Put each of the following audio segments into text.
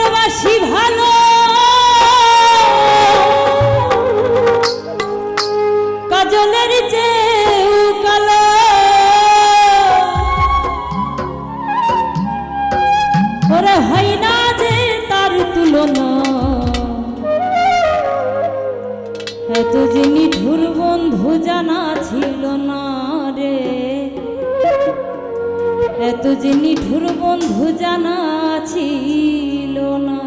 ভালোবাসি ভালো কাজলের চেয়েও কালো ওরে হয় না যে তার তুলনা এত যে নিঠুর বন্ধু জানা ছিল না রে এত যে নিঠুর বন্ধু জানা ছিল না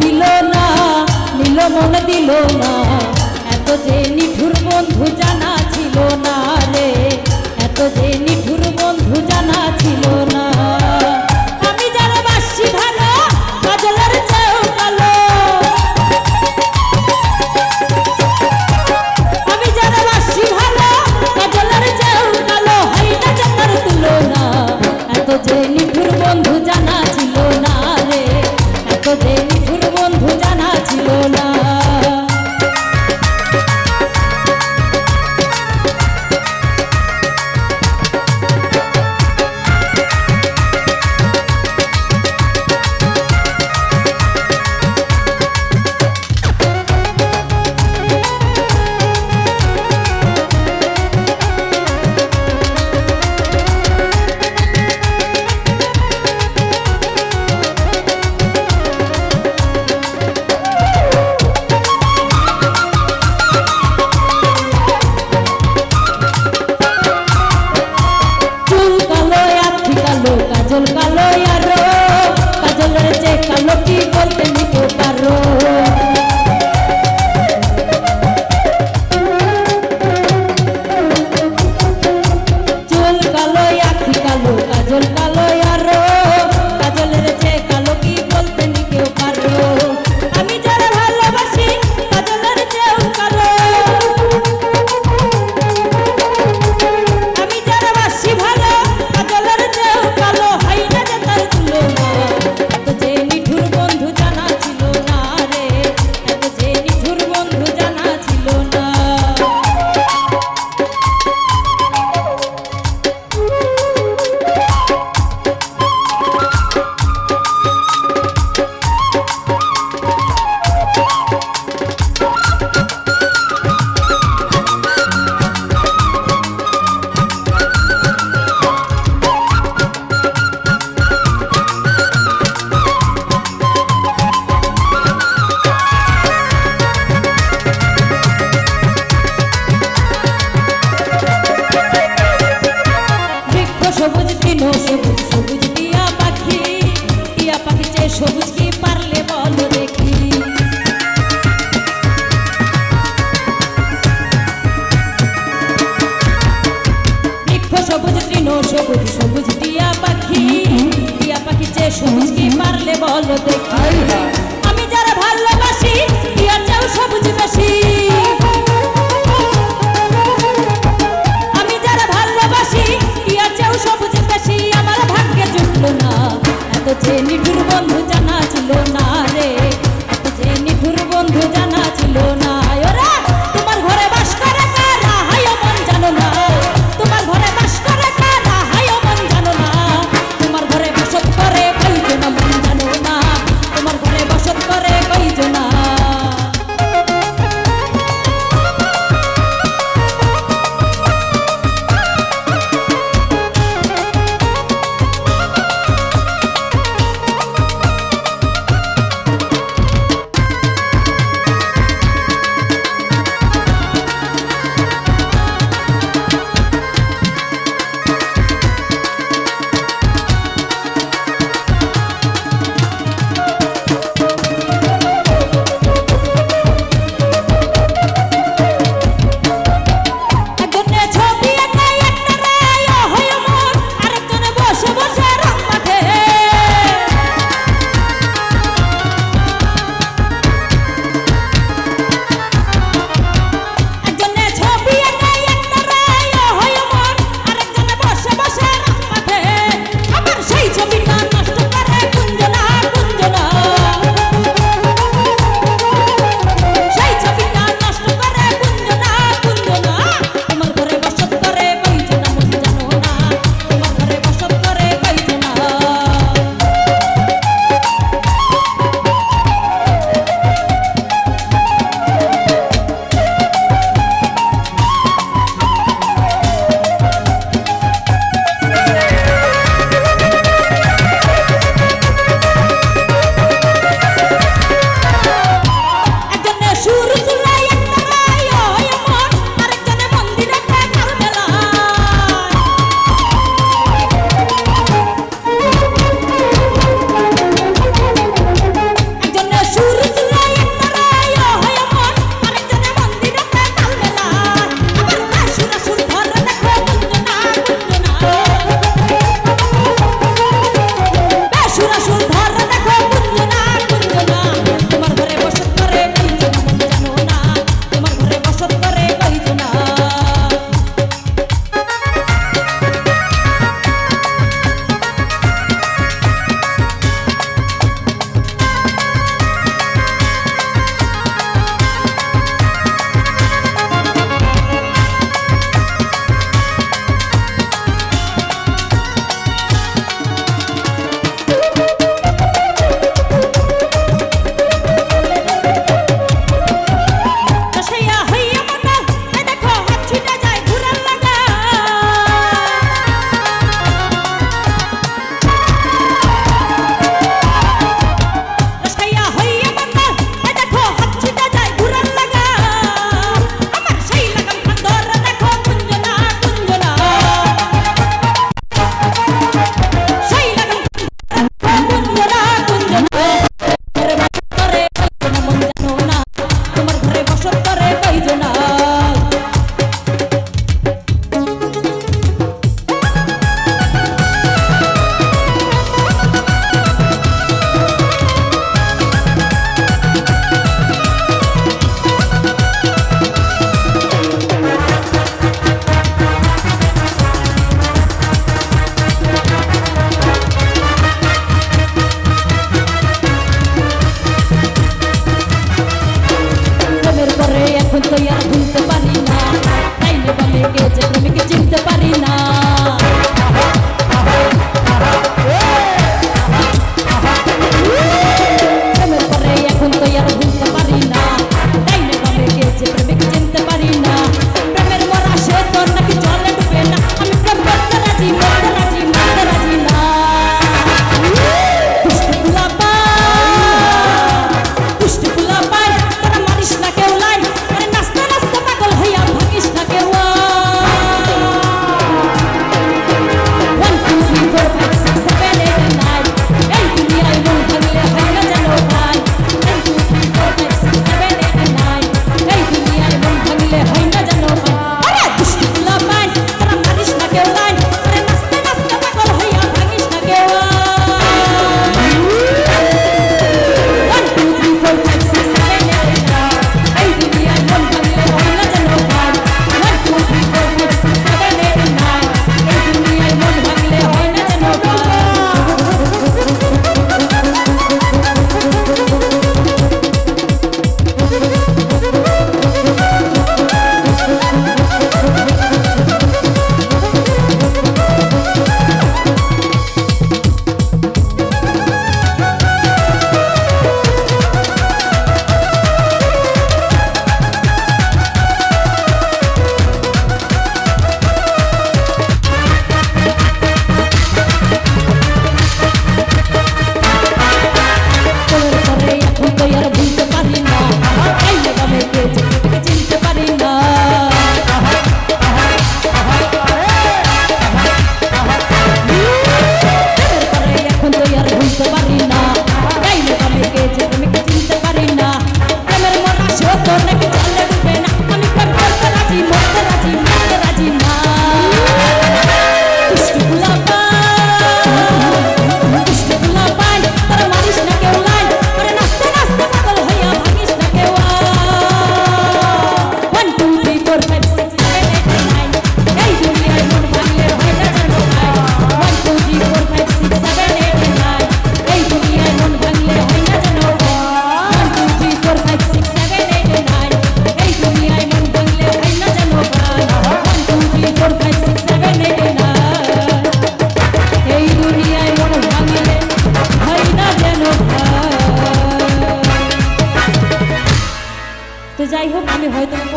দিল না নীল মন দিল না এত যে নিঠুর বন্ধু জানা ছিল না রে এত যে নিঠুর বন্ধু জানা ছিল না আমি যারা বাসি ভালো কাজলের চেয়েও কালো আমি যারা বাসি ভালো কাজলের চেয়েও কালো হয় না যে তার তুলনা এত যে নিঠুর বন্ধু জানা ছিল না রে এত যে নিঠুর বন্ধু জানা ছিল না কাজল কালো আরো কাজলের যে কালো কি বলতে নিতে পারো চুল কালো আখি কালো কাজল কালো আরো কাজলের যে কালো কি বলতে নিতে পারো আমি যারা ভালোবাসি কাজলের চেয়েও কালো আমি যারা বাসি ভালো কাজলের চেয়েও কালো হয় না যে তার তুলনা এত যে নিঠুর বন্ধু জানা ছিল না রে এত যে নিঠুর বন্ধু জানা ছিল না সবুজ তৃণ সবুজ সবুজ টিয়া পাখি চেয়ে সবুজ কি পারলে বলো দেখি বৃক্ষ সবুজ তৃণ সবুজ সবুজ টিয়া পাখি চেয়ে সবুজ কি পারলে বলো দেখি আমি যারা ভালোবাসি টিয়া চেয়েও সবুজ বেশি সবুজ বেশি আমার ভাগ্যে জুটলো না এত যে নিঠুর বন্ধু জানা ছিল না রে এত যে নিঠুর বন্ধু জানা ছিল না ওরা তোমার ঘরে বাস করে কারা হায় মন জানো না তোমার ঘরে বাস করে কারা হায় মন জানো না তোমার ঘরে বসত করে কয়জন মন জানো না তোমার ঘরে বসত করে কয়জন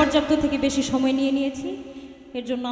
পর্যাপ্ত থেকে বেশি সময় নিয়ে নিয়েছি, এর জন্য